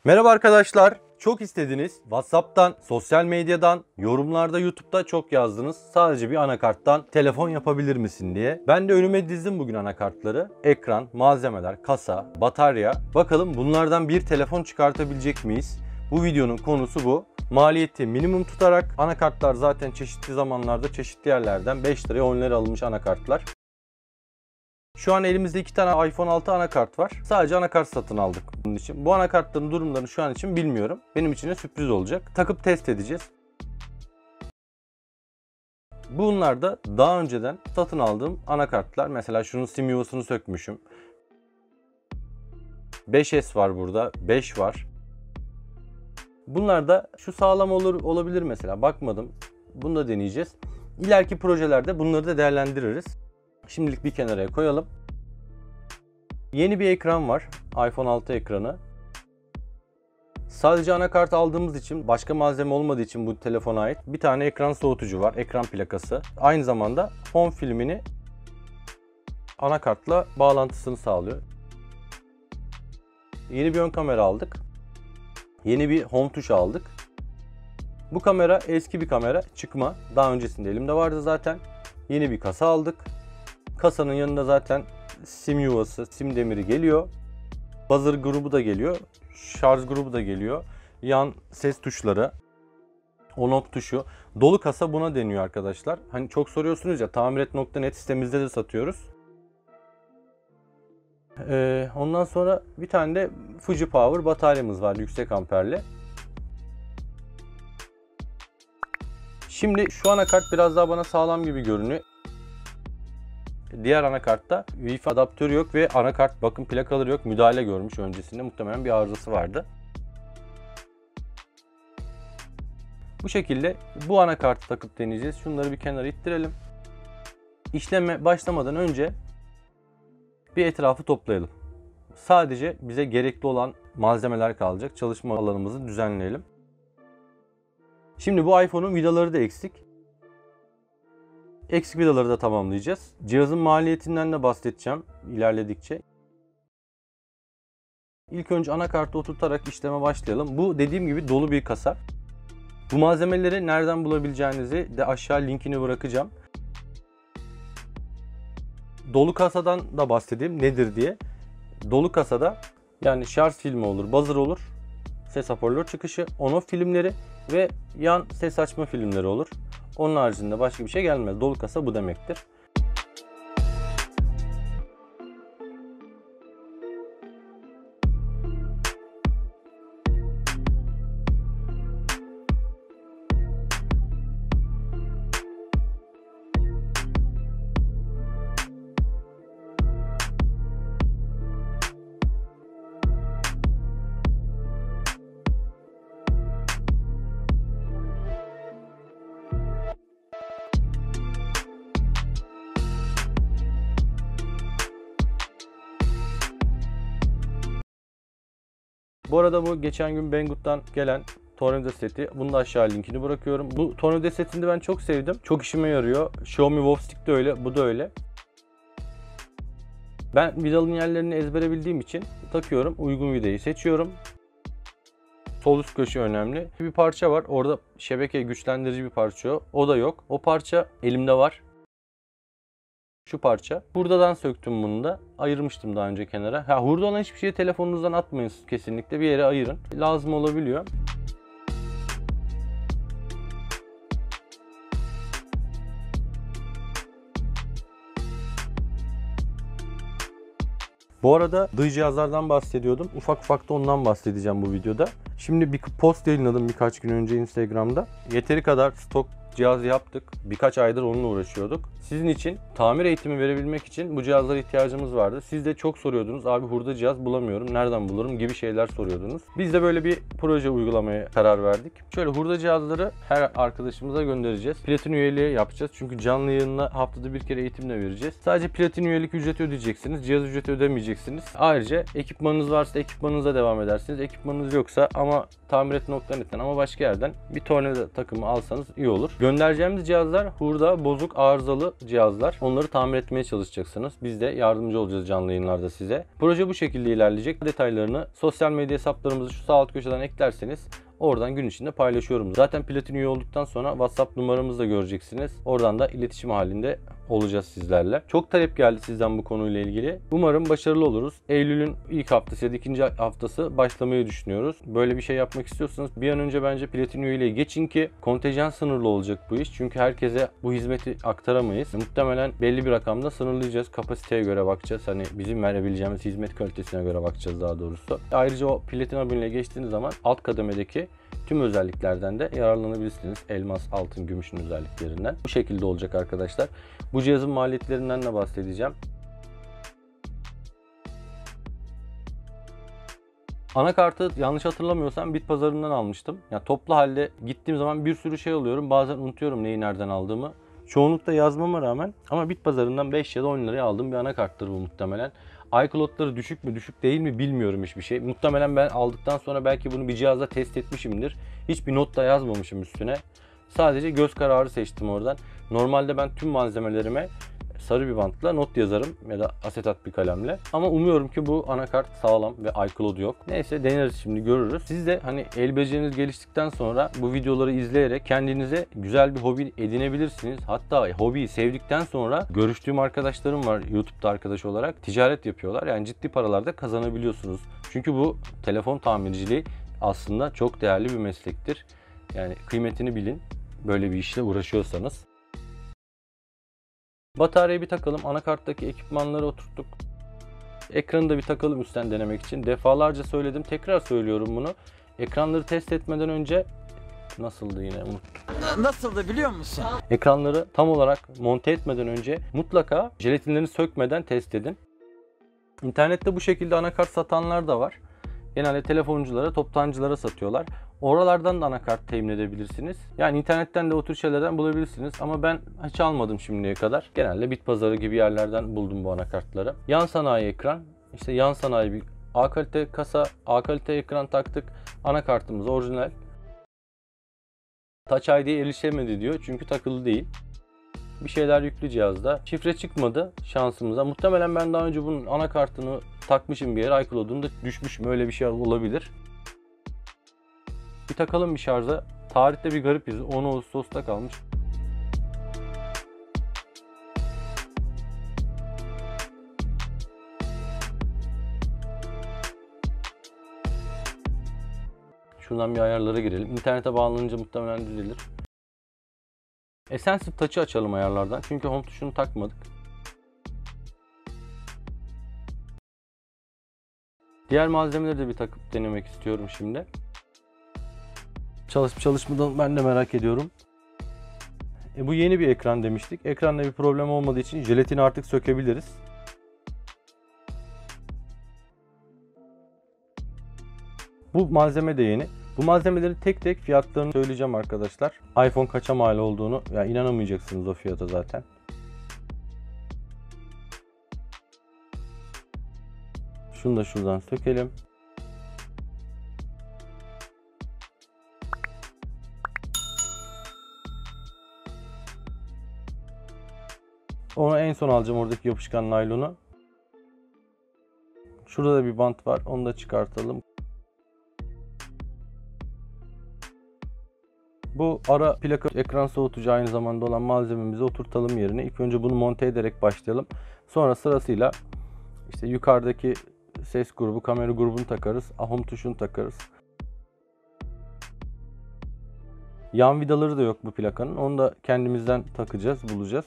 Merhaba arkadaşlar. Çok istediniz. WhatsApp'tan, sosyal medyadan, yorumlarda, YouTube'da çok yazdınız. Sadece bir anakarttan telefon yapabilir misin diye. Ben de önüme dizdim bugün anakartları. Ekran, malzemeler, kasa, batarya. Bakalım bunlardan bir telefon çıkartabilecek miyiz? Bu videonun konusu bu. Maliyeti minimum tutarak, anakartlar zaten çeşitli zamanlarda çeşitli yerlerden 5 liraya 10 liraya alınmış anakartlar. Şu an elimizde 2 tane iPhone 6 anakart var. Sadece anakart satın aldık bunun için. Bu anakartların durumlarını şu an için bilmiyorum. Benim için de sürpriz olacak. Takıp test edeceğiz. Bunlar da daha önceden satın aldığım anakartlar. Mesela şunun sim yuvasını sökmüşüm. 5S var burada. 5 var. Bunlar da şu sağlam olabilir mesela. Bakmadım. Bunu da deneyeceğiz. İleriki projelerde bunları da değerlendiririz. Şimdilik bir kenara koyalım. Yeni bir ekran var. iPhone 6 ekranı. Sadece anakart aldığımız için, başka malzeme olmadığı için bu telefona ait bir tane ekran soğutucu var. Ekran plakası. Aynı zamanda home filmini anakartla bağlantısını sağlıyor. Yeni bir ön kamera aldık. Yeni bir home tuşu aldık. Bu kamera eski bir kamera. Çıkma. Daha öncesinde elimde vardı zaten. Yeni bir kasa aldık. Kasanın yanında zaten sim yuvası, sim demiri geliyor. Buzzer grubu da geliyor. Şarj grubu da geliyor. Yan ses tuşları. On-off tuşu. Dolu kasa buna deniyor arkadaşlar. Hani çok soruyorsunuz ya, tamiret.net sitemizde de satıyoruz. Ondan sonra bir tane de Fuji Power bataryamız var, yüksek amperli. Şimdi şu anakart biraz daha bana sağlam gibi görünüyor. Diğer anakartta Wi-Fi adaptörü yok ve anakart bakım plakaları yok. Müdahale görmüş öncesinde. Muhtemelen bir arızası vardı. Bu şekilde bu anakartı takıp deneyeceğiz. Şunları bir kenara ittirelim. İşleme başlamadan önce bir etrafı toplayalım. Sadece bize gerekli olan malzemeler kalacak. Çalışma alanımızı düzenleyelim. Şimdi bu iPhone'un vidaları da eksik. Eksik vidaları da tamamlayacağız. Cihazın maliyetinden de bahsedeceğim ilerledikçe. İlk önce anakartı oturtarak işleme başlayalım. Bu dediğim gibi dolu bir kasa. Bu malzemeleri nereden bulabileceğinizi de aşağı linkini bırakacağım. Dolu kasadan da bahsedeyim nedir diye. Dolu kasada yani şarj filmi olur, buzzer olur, ses hoparlör çıkışı, on-off filmleri ve yan ses açma filmleri olur. Onun haricinde başka bir şey gelmez. Dolu kasa bu demektir. Bu arada bu geçen gün Banggood'dan gelen tornavida seti. Bunu da aşağı linkini bırakıyorum. Bu tornavida setini ben çok sevdim. Çok işime yarıyor. Xiaomi Wovstick de öyle, bu da öyle. Ben vidanın yerlerini ezbere bildiğim için takıyorum. Uygun vidayı seçiyorum. Sol üst köşe önemli. Bir parça var. Orada şebeke güçlendirici bir parça. O da yok. O parça elimde var. Şu parça. Hurdadan söktüm bunu da. Ayırmıştım daha önce kenara. Hurda olan hiçbir şeyi telefonunuzdan atmayın kesinlikle. Bir yere ayırın. Lazım olabiliyor. Bu arada dış cihazlardan bahsediyordum. Ufak ufak da ondan bahsedeceğim bu videoda. Şimdi bir post yayınladım birkaç gün önce Instagram'da. Yeteri kadar stok cihaz yaptık. Birkaç aydır onunla uğraşıyorduk. Sizin için tamir eğitimi verebilmek için bu cihazlara ihtiyacımız vardı. Siz de çok soruyordunuz. Abi hurda cihaz bulamıyorum. Nereden bulurum gibi şeyler soruyordunuz. Biz de böyle bir proje uygulamaya karar verdik. Şöyle hurda cihazları her arkadaşımıza göndereceğiz. Platin üyeliği yapacağız. Çünkü canlı yayınla haftada bir kere eğitimle vereceğiz. Sadece platin üyelik ücreti ödeyeceksiniz. Cihaz ücreti ödemeyeceksiniz. Ayrıca ekipmanınız varsa ekipmanınıza devam edersiniz. Ekipmanınız yoksa ama tamiret.net'ten ama başka yerden bir tornavida takımı alsanız iyi olur. Göndereceğimiz cihazlar hurda, bozuk, arızalı cihazlar. Onları tamir etmeye çalışacaksınız. Biz de yardımcı olacağız canlı yayınlarda size. Proje bu şekilde ilerleyecek. Detaylarını sosyal medya hesaplarımızı şu sağ alt köşeden eklerseniz oradan gün içinde paylaşıyorum. Zaten platin üye olduktan sonra WhatsApp numaramızı da göreceksiniz. Oradan da iletişim halinde olacağız sizlerle. Çok talep geldi sizden bu konuyla ilgili. Umarım başarılı oluruz. Eylül'ün ilk haftası ya da ikinci haftası başlamayı düşünüyoruz. Böyle bir şey yapmak istiyorsanız bir an önce bence platin üyeliğe geçin ki kontenjan sınırlı olacak bu iş. Çünkü herkese bu hizmeti aktaramayız. Muhtemelen belli bir rakamda sınırlayacağız. Kapasiteye göre bakacağız. Hani bizim verebileceğimiz hizmet kalitesine göre bakacağız daha doğrusu. Ayrıca o platin aboneliğe geçtiğiniz zaman alt kademedeki tüm özelliklerden de yararlanabilirsiniz. Elmas, altın, gümüşün özelliklerinden. Bu şekilde olacak arkadaşlar. Bu cihazın maliyetlerinden de bahsedeceğim. Anakartı yanlış hatırlamıyorsam bit pazarından almıştım. Yani toplu halde gittiğim zaman bir sürü şey alıyorum. Bazen unutuyorum neyi nereden aldığımı. Çoğunlukla yazmama rağmen ama bit pazarından 5 ya da 10 liraya aldığım bir anakarttır bu muhtemelen. iCloud'ları düşük mü düşük değil mi bilmiyorum hiçbir şey. Muhtemelen ben aldıktan sonra belki bunu bir cihazda test etmişimdir. Hiçbir not da yazmamışım üstüne. Sadece göz kararı seçtim oradan. Normalde ben tüm malzemelerime sarı bir bantla not yazarım ya da asetat bir kalemle. Ama umuyorum ki bu anakart sağlam ve iCloud yok. Neyse deneriz şimdi görürüz. Siz de hani el beceriniz geliştikten sonra bu videoları izleyerek kendinize güzel bir hobi edinebilirsiniz. Hatta hobiyi sevdikten sonra görüştüğüm arkadaşlarım var YouTube'da arkadaş olarak ticaret yapıyorlar. Yani ciddi paralar da kazanabiliyorsunuz. Çünkü bu telefon tamirciliği aslında çok değerli bir meslektir. Yani kıymetini bilin böyle bir işle uğraşıyorsanız. Bataryayı bir takalım. Anakarttaki ekipmanları oturttuk. Ekranı da bir takalım üstten denemek için. Defalarca söyledim. Tekrar söylüyorum bunu. Ekranları test etmeden önce nasıldı yine? Nasıldı biliyor musun? Ekranları tam olarak monte etmeden önce mutlaka jelatinlerini sökmeden test edin. İnternette bu şekilde anakart satanlar da var. Genelde telefonculara, toptancılara satıyorlar. Oralardan da anakart temin edebilirsiniz. Yani internetten de o tür şeylerden bulabilirsiniz. Ama ben hiç almadım şimdiye kadar. Genelde bit pazarı gibi yerlerden buldum bu anakartları. Yan sanayi ekran. İşte yan sanayi bir A kalite kasa, A kalite ekran taktık. Anakartımız orijinal. Touch ID'ye erişemedi diyor. Çünkü takılı değil. Bir şeyler yüklü cihazda. Şifre çıkmadı şansımıza. Muhtemelen ben daha önce bunun anakartını takmışım bir yere. iCloud'unu da düşmüşüm. Öyle bir şey olabilir. Bir takalım bir şarja. Tarihte bir garip yüzü. 10 Ağustos'ta kalmış. Şuradan bir ayarlara girelim. İnternete bağlanınca muhtemelen düzelir. Essential Touch'ı açalım ayarlardan. Çünkü home tuşunu takmadık. Diğer malzemeleri de bir takıp denemek istiyorum şimdi. Çalışıp çalışmadan ben de merak ediyorum. Bu yeni bir ekran demiştik. Ekranda bir problem olmadığı için jelatini artık sökebiliriz. Bu malzeme de yeni. Bu malzemeleri tek tek fiyatlarını söyleyeceğim arkadaşlar. iPhone kaça mal olduğunu yani inanamayacaksınız o fiyata zaten. Şunu da şuradan sökelim. Onu en son alacağım oradaki yapışkan naylonu. Şurada da bir bant var. Onu da çıkartalım. Bu ara plaka ekran soğutucu aynı zamanda olan malzememizi oturtalım yerine. İlk önce bunu monte ederek başlayalım. Sonra sırasıyla işte yukarıdaki ses grubu, kamera grubunu takarız. Home tuşunu takarız. Yan vidaları da yok bu plakanın. Onu da kendimizden takacağız, bulacağız.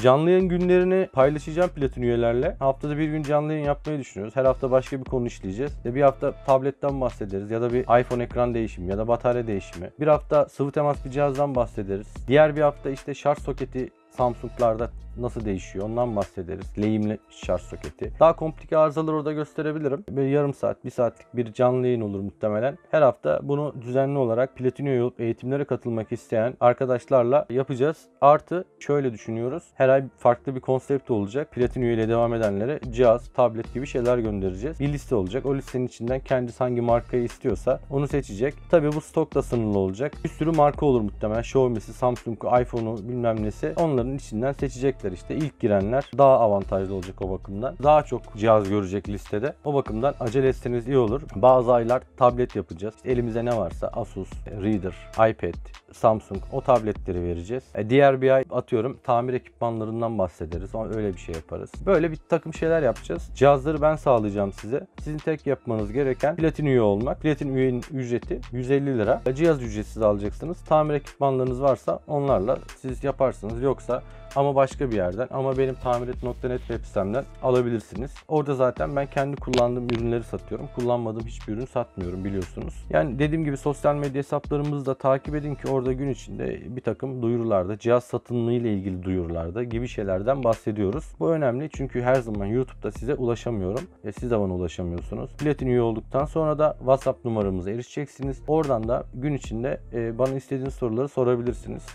Canlı yayın günlerini paylaşacağım platin üyelerle. Haftada bir gün canlı yayın yapmayı düşünüyoruz. Her hafta başka bir konu işleyeceğiz. Bir hafta tabletten bahsederiz ya da bir iPhone ekran değişimi ya da batarya değişimi. Bir hafta sıvı temas bir cihazdan bahsederiz. Diğer bir hafta işte şarj soketi Samsung'larda nasıl değişiyor ondan bahsederiz. Lehimli şarj soketi. Daha komplike arızaları orada gösterebilirim. Böyle yarım saat, bir saatlik bir canlı yayın olur muhtemelen. Her hafta bunu düzenli olarak Platinum olup eğitimlere katılmak isteyen arkadaşlarla yapacağız. Artı şöyle düşünüyoruz. Her ay farklı bir konsept olacak. Platinum ile devam edenlere cihaz, tablet gibi şeyler göndereceğiz. Bir liste olacak. O listenin içinden kendisi hangi markayı istiyorsa onu seçecek. Tabii bu stokla sınırlı olacak. Bir sürü marka olur muhtemelen. Xiaomi'si, Samsung'u, iPhone'u bilmem nesi. Onların içinden seçecekler işte. İlk girenler daha avantajlı olacak o bakımdan. Daha çok cihaz görecek listede. O bakımdan acele etseniz iyi olur. Bazı aylar tablet yapacağız. İşte elimize ne varsa Asus, Reader, iPad, Samsung o tabletleri vereceğiz. Diğer bir ay atıyorum tamir ekipmanlarından bahsederiz. Öyle bir şey yaparız. Böyle bir takım şeyler yapacağız. Cihazları ben sağlayacağım size. Sizin tek yapmanız gereken Platin üye olmak. Platin üyenin ücreti 150 lira. Cihaz ücretsiz alacaksınız. Tamir ekipmanlarınız varsa onlarla siz yaparsınız. Yoksa ama başka bir yerden ama benim tamiret.net web sitemden alabilirsiniz. Orada zaten ben kendi kullandığım ürünleri satıyorum. Kullanmadığım hiçbir ürün satmıyorum biliyorsunuz. Yani dediğim gibi sosyal medya hesaplarımızı da takip edin ki orada gün içinde bir takım duyurularda, cihaz satımı ile ilgili duyurularda gibi şeylerden bahsediyoruz. Bu önemli çünkü her zaman YouTube'da size ulaşamıyorum. Siz de bana ulaşamıyorsunuz. Platin üye olduktan sonra da WhatsApp numaramıza erişeceksiniz. Oradan da gün içinde bana istediğiniz soruları sorabilirsiniz.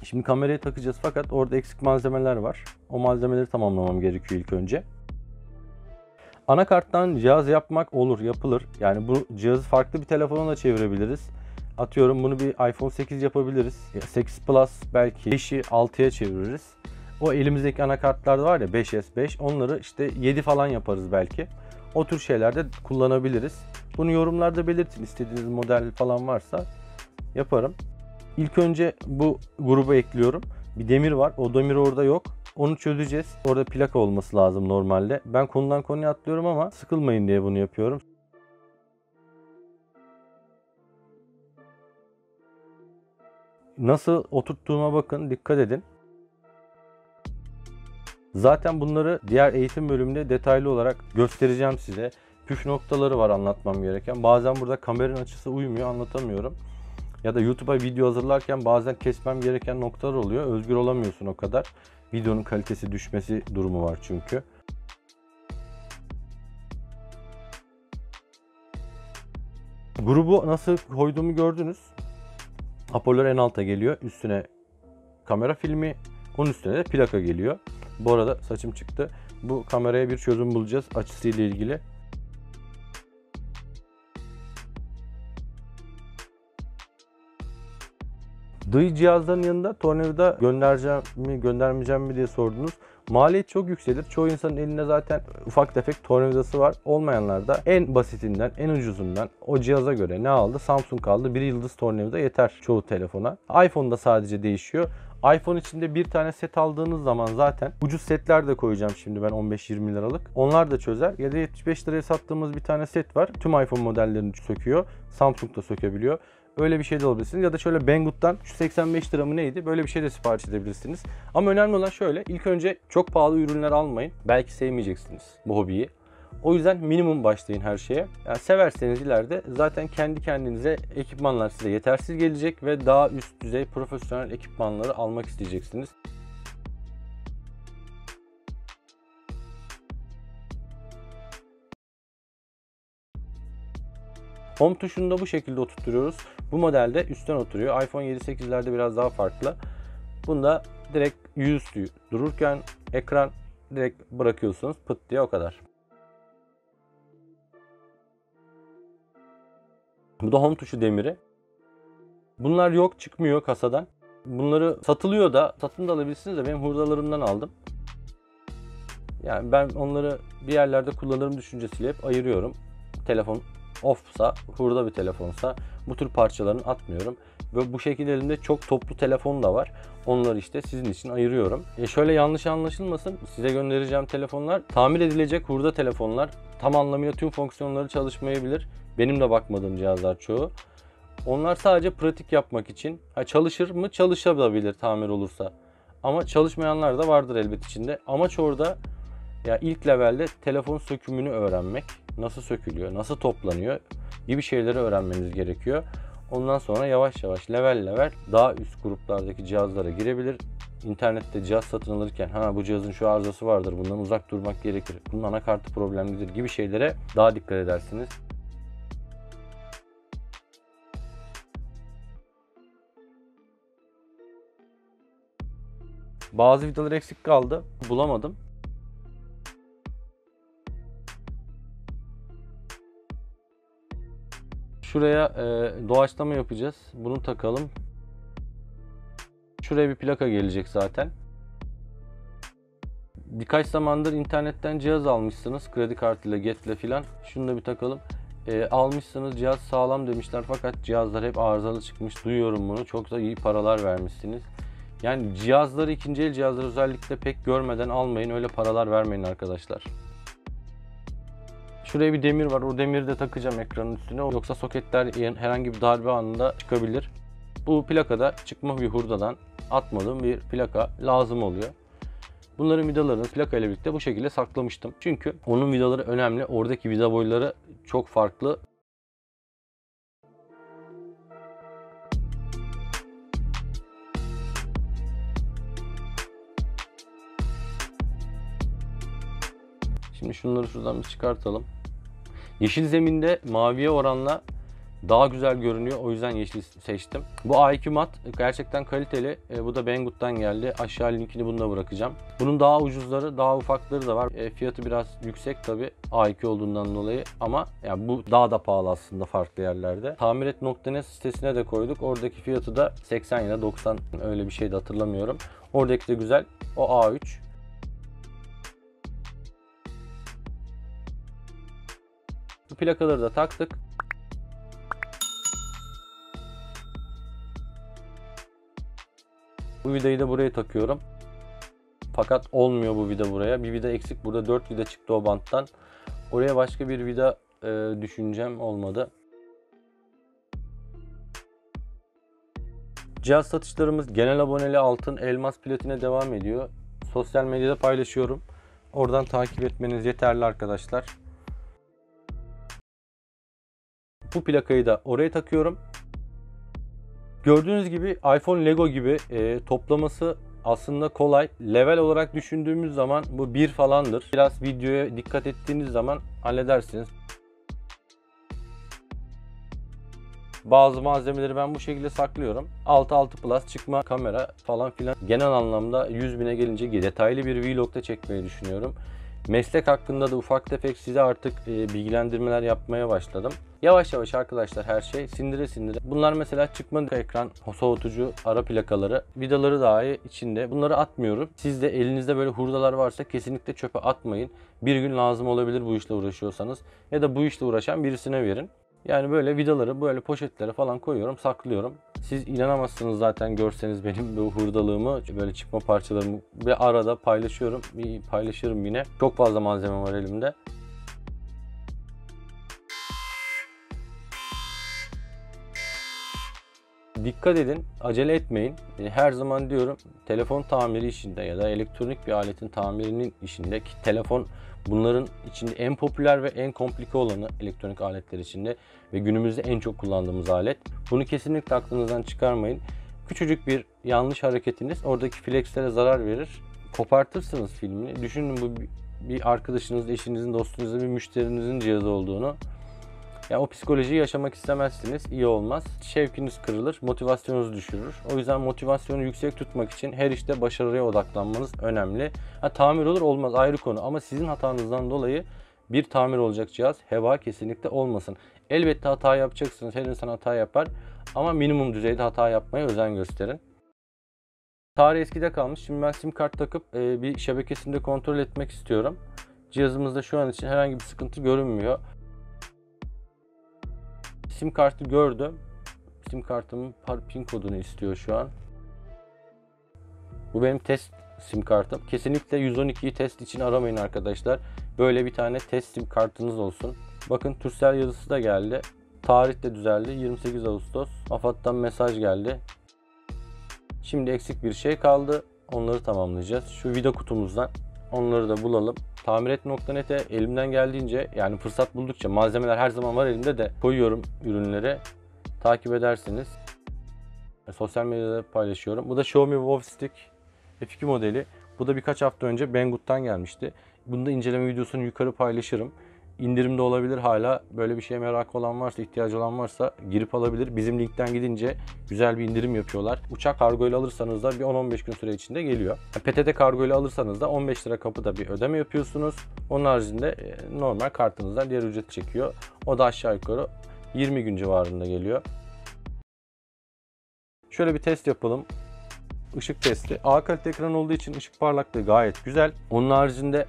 Şimdi kamerayı takacağız fakat orada eksik malzemeler var. O malzemeleri tamamlamam gerekiyor ilk önce. Anakarttan cihaz yapmak olur, yapılır. Yani bu cihazı farklı bir telefona da çevirebiliriz. Atıyorum bunu bir iPhone 8 yapabiliriz. 8 Plus belki 5'i 6'ya çeviririz. O elimizdeki anakartlar var ya 5S, 5 onları işte 7 falan yaparız belki. O tür şeylerde kullanabiliriz. Bunu yorumlarda belirtin. İstediğiniz model falan varsa yaparım. İlk önce bu gruba ekliyorum. Bir demir var. O demir orada yok. Onu çözeceğiz. Orada plaka olması lazım normalde. Ben konudan konuya atlıyorum ama sıkılmayın diye bunu yapıyorum. Nasıl oturttuğuma bakın. Dikkat edin. Zaten bunları diğer eğitim bölümünde detaylı olarak göstereceğim size. Püf noktaları var anlatmam gereken. Bazen burada kameranın açısı uymuyor, anlatamıyorum. Ya da YouTube'a video hazırlarken bazen kesmem gereken noktalar oluyor. Özgür olamıyorsun o kadar. Videonun kalitesi düşmesi durumu var çünkü. Grubu nasıl koyduğumu gördünüz. Hoparlör en alta geliyor. Üstüne kamera filmi. Onun üstüne de plaka geliyor. Bu arada saçım çıktı. Bu kameraya bir çözüm bulacağız açısıyla ilgili. Dayı cihazların yanında tornavida göndereceğim mi göndermeyeceğim mi diye sordunuz. Maliyet çok yükselir. Çoğu insanın elinde zaten ufak tefek tornavidası var. Olmayanlar da en basitinden, en ucuzundan o cihaza göre ne aldı? Samsung aldı. Bir yıldız tornavida yeter çoğu telefona. iPhone'da sadece değişiyor. iPhone içinde bir tane set aldığınız zaman zaten ucuz setler de koyacağım şimdi ben 15-20 liralık. Onlar da çözer. Ya da 75 liraya sattığımız bir tane set var. Tüm iPhone modellerini söküyor. Samsung da sökebiliyor. Öyle bir şey de olabilirsiniz. Ya da şöyle Banggood'dan şu 85 lira mı neydi? Böyle bir şey de sipariş edebilirsiniz. Ama önemli olan şöyle. İlk önce çok pahalı ürünler almayın. Belki sevmeyeceksiniz bu hobiyi. O yüzden minimum başlayın her şeye. Yani severseniz ileride zaten kendi kendinize ekipmanlar size yetersiz gelecek ve daha üst düzey profesyonel ekipmanları almak isteyeceksiniz. Home tuşunu da bu şekilde oturtuyoruz. Bu modelde üstten oturuyor. iPhone 7-8'lerde biraz daha farklı. Bunda direkt yüzüstü dururken ekran direkt bırakıyorsunuz. Pıt diye o kadar. Bu da home tuşu demiri. Bunlar yok, çıkmıyor kasadan. Bunları satılıyor da, satın da alabilirsiniz de benim hurdalarımdan aldım. Yani ben onları bir yerlerde kullanırım düşüncesiyle hep ayırıyorum. Telefon offsa, hurda bir telefonsa bu tür parçalarını atmıyorum. Ve bu şekilde elimde çok toplu telefon da var. Onları işte sizin için ayırıyorum. Şöyle yanlış anlaşılmasın. Size göndereceğim telefonlar tamir edilecek hurda telefonlar. Tam anlamıyla tüm fonksiyonları çalışmayabilir. Benim de bakmadığım cihazlar çoğu. Onlar sadece pratik yapmak için. Çalışır mı? Çalışabilir tamir olursa. Ama çalışmayanlar da vardır elbet içinde. Amaç orada ya ilk levelde telefon sökümünü öğrenmek. Nasıl sökülüyor, nasıl toplanıyor gibi şeyleri öğrenmeniz gerekiyor. Ondan sonra yavaş yavaş level level daha üst gruplardaki cihazlara girebilir. internette cihaz satın alırken bu cihazın şu arızası vardır, bundan uzak durmak gerekir, bunun anakartı problemlidir gibi şeylere daha dikkat edersiniz. Bazı vidalar eksik kaldı. Bulamadım. Şuraya doğaçlama yapacağız. Bunu takalım. Şuraya bir plaka gelecek zaten. Birkaç zamandır internetten cihaz almışsınız. Kredi kartıyla, Get'le filan. Şunu da bir takalım. Almışsınız, cihaz sağlam demişler fakat cihazlar hep arızalı çıkmış. Duyuyorum bunu. Çok da iyi paralar vermişsiniz. Yani cihazları, ikinci el cihazları özellikle pek görmeden almayın. Öyle paralar vermeyin arkadaşlar. Şuraya bir demir var. O demiri de takacağım ekranın üstüne. Yoksa soketler herhangi bir darbe anında çıkabilir. Bu plakada çıkma bir hurdadan atmadığım bir plaka lazım oluyor. Bunların vidalarını plaka ile birlikte bu şekilde saklamıştım. Çünkü onun vidaları önemli. Oradaki vida boyları çok farklı. Şimdi şunları şuradan bir çıkartalım. Yeşil zeminde maviye oranla daha güzel görünüyor. O yüzden yeşil seçtim. Bu A2 mat gerçekten kaliteli. Bu da Banggood'dan geldi. Aşağı linkini bununla bırakacağım. Bunun daha ucuzları, daha ufakları da var. Fiyatı biraz yüksek tabi A2 olduğundan dolayı ama yani bu daha da pahalı aslında farklı yerlerde. Tamiret.net sitesine de koyduk. Oradaki fiyatı da 80 ya da 90 öyle bir şeydi, hatırlamıyorum. Oradaki de güzel. O A3. Bu plakaları da taktık. Bu vidayı da buraya takıyorum. Fakat olmuyor bu vida buraya. Bir vida eksik. Burada 4 vida çıktı o banttan. Oraya başka bir vida düşüncem olmadı. Cihaz satışlarımız genel aboneli, altın, elmas, platine devam ediyor. Sosyal medyada paylaşıyorum. Oradan takip etmeniz yeterli arkadaşlar. Bu plakayı da oraya takıyorum. Gördüğünüz gibi iPhone Lego gibi toplaması aslında kolay. Level olarak düşündüğümüz zaman bu 1 falandır. Biraz videoya dikkat ettiğiniz zaman halledersiniz. Bazı malzemeleri ben bu şekilde saklıyorum. 6 Plus çıkma kamera falan filan. Genel anlamda 100.000'e gelince detaylı bir vlog'da çekmeyi düşünüyorum. Meslek hakkında da ufak tefek size artık bilgilendirmeler yapmaya başladım. Yavaş yavaş arkadaşlar her şey sindire sindire. Bunlar mesela çıkma ekran, soğutucu, ara plakaları, vidaları dahi içinde. Bunları atmıyorum. Siz de elinizde böyle hurdalar varsa kesinlikle çöpe atmayın. Bir gün lazım olabilir bu işle uğraşıyorsanız. Ya da bu işle uğraşan birisine verin. Yani böyle vidaları böyle poşetlere falan koyuyorum, saklıyorum. Siz inanamazsınız zaten görseniz benim bu hurdalığımı, böyle çıkma parçalarımı ve arada paylaşıyorum. Paylaşırım yine. Çok fazla malzeme var elimde. Dikkat edin, acele etmeyin. Her zaman diyorum, telefon tamiri işinde ya da elektronik bir aletin tamirinin işinde ki telefon bunların içinde en popüler ve en komplike olanı elektronik aletler içinde ve günümüzde en çok kullandığımız alet. Bunu kesinlikle aklınızdan çıkarmayın. Küçücük bir yanlış hareketiniz oradaki flexlere zarar verir. Kopartırsınız filmini. Düşünün bu bir arkadaşınız, eşinizin, dostunuzun, bir müşterinizin cihazı olduğunu. Yani o psikolojiyi yaşamak istemezsiniz. İyi olmaz. Şevkiniz kırılır, motivasyonunuzu düşürür. O yüzden motivasyonu yüksek tutmak için her işte başarıya odaklanmanız önemli. Tamir olur olmaz ayrı konu ama sizin hatanızdan dolayı bir tamir olacak cihaz heba kesinlikle olmasın. Elbette hata yapacaksınız. Her insan hata yapar ama minimum düzeyde hata yapmaya özen gösterin. Tarih eskide kalmış. Şimdi ben sim kart takıp bir şebekesini de kontrol etmek istiyorum. Cihazımızda şu an için herhangi bir sıkıntı görünmüyor. Sim kartı gördüm. Sim kartımın pin kodunu istiyor şu an. Bu benim test sim kartım. Kesinlikle 112'yi test için aramayın arkadaşlar. Böyle bir tane test sim kartınız olsun. Bakın Turkcell yazısı da geldi. Tarih de düzeldi. 28 Ağustos. AFAD'dan mesaj geldi. Şimdi eksik bir şey kaldı. Onları tamamlayacağız. Şu vida kutumuzdan onları da bulalım. Tamiret.net'e elimden geldiğince, yani fırsat buldukça, malzemeler her zaman var elimde de koyuyorum ürünleri. Takip edersiniz. Sosyal medyada paylaşıyorum. Bu da Xiaomi Wow Stick. F2 modeli. Bu da birkaç hafta önce Banggood'dan gelmişti. Bunu da inceleme videosunu yukarı paylaşırım. İndirimde olabilir hala. Böyle bir şeye merak olan varsa, ihtiyacı olan varsa girip alabilir. Bizim linkten gidince güzel bir indirim yapıyorlar. Uçak kargoyla alırsanız da bir 10-15 gün süre içinde geliyor. PTT kargoyla alırsanız da 15 lira kapıda bir ödeme yapıyorsunuz. Onun haricinde normal kartınızdan diğer ücreti çekiyor. O da aşağı yukarı 20 gün civarında geliyor. Şöyle bir test yapalım. Işık testi. A kalite ekran olduğu için ışık parlaklığı gayet güzel. Onun haricinde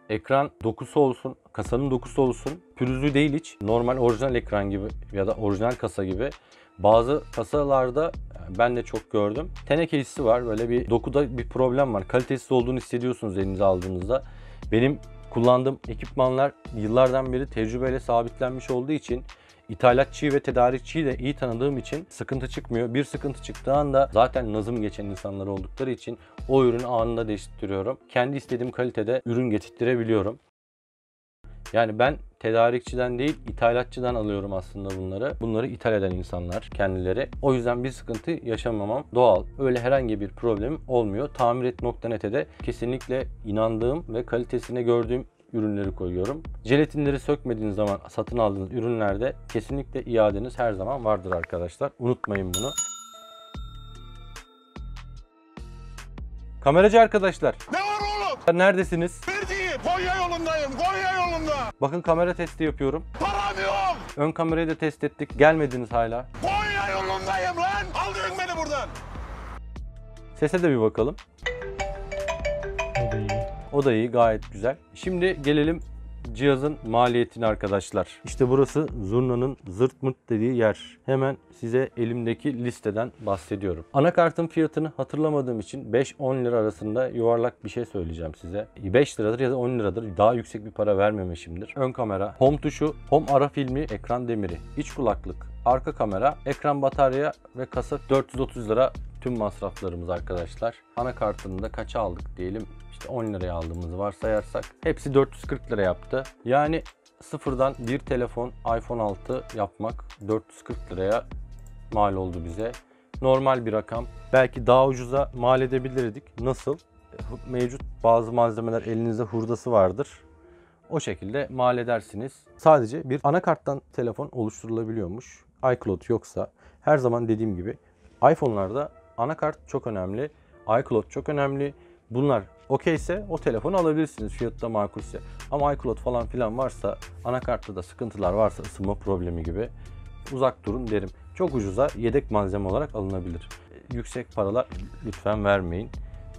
ekran dokusu olsun, kasanın dokusu olsun. Pürüzlü değil hiç. Normal orijinal ekran gibi ya da orijinal kasa gibi. Bazı kasalarda ben de çok gördüm. Teneke hissi var. Böyle bir dokuda bir problem var. Kalitesiz olduğunu hissediyorsunuz elinize aldığınızda. Benim kullandığım ekipmanlar yıllardan beri tecrübeyle sabitlenmiş olduğu için, İthalatçıyı ve tedarikçiyi de iyi tanıdığım için sıkıntı çıkmıyor. Bir sıkıntı çıktığı anda zaten nazım geçen insanlar oldukları için o ürünü anında değiştiriyorum. Kendi istediğim kalitede ürün getirtirebiliyorum. Yani ben tedarikçiden değil, ithalatçıdan alıyorum aslında bunları. Bunları ithal eden insanlar kendileri. O yüzden bir sıkıntı yaşamamam doğal. Öyle herhangi bir problemim olmuyor. Tamiret.net'e de kesinlikle inandığım ve kalitesini gördüğüm ürünleri koyuyorum. Jelatinleri sökmediğiniz zaman satın aldığınız ürünlerde kesinlikle iadeniz her zaman vardır arkadaşlar. Unutmayın bunu. Kameracı arkadaşlar. Ne var oğlum? Neredesiniz? Verdiği Konya yolundayım. Konya yolunda. Bakın kamera testi yapıyorum. Param yok. Ön kamerayı da test ettik. Gelmediniz hala. Konya yolundayım lan. Aldırın beni buradan. Sese de bir bakalım. O da iyi, gayet güzel. Şimdi gelelim cihazın maliyetine arkadaşlar. İşte burası zurnanın zırt mırt dediği yer. Hemen size elimdeki listeden bahsediyorum. Anakartın fiyatını hatırlamadığım için 5-10 lira arasında yuvarlak bir şey söyleyeceğim size. 5 liradır ya da 10 liradır. Daha yüksek bir para vermemişimdir. Ön kamera, home tuşu, home ara filmi, ekran demiri, iç kulaklık, arka kamera, ekran, batarya ve kasa 430 lira tüm masraflarımız arkadaşlar. Anakartını da kaça aldık diyelim. 10 liraya aldığımızı varsayarsak hepsi 440 lira yaptı. Yani sıfırdan bir telefon iPhone 6 yapmak 440 liraya mal oldu bize. Normal bir rakam. Belki daha ucuza mal edebilirdik. Nasıl? Mevcut bazı malzemeler, elinizde hurdası vardır. O şekilde mal edersiniz. Sadece bir anakarttan telefon oluşturulabiliyormuş. iCloud yoksa her zaman dediğim gibi iPhone'larda anakart çok önemli. iCloud çok önemli. Bunlar okeyse o telefonu alabilirsiniz fiyatı da makulse. Ama iCloud falan filan varsa, anakartta da sıkıntılar varsa, ısınma problemi gibi uzak durun derim. Çok ucuza yedek malzeme olarak alınabilir. Yüksek paralar lütfen vermeyin.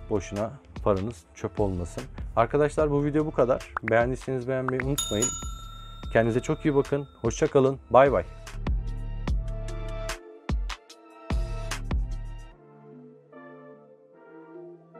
Boşuna paranız çöp olmasın. Arkadaşlar bu video bu kadar. Beğendiyseniz beğenmeyi unutmayın. Kendinize çok iyi bakın. Hoşça kalın. Bay bay.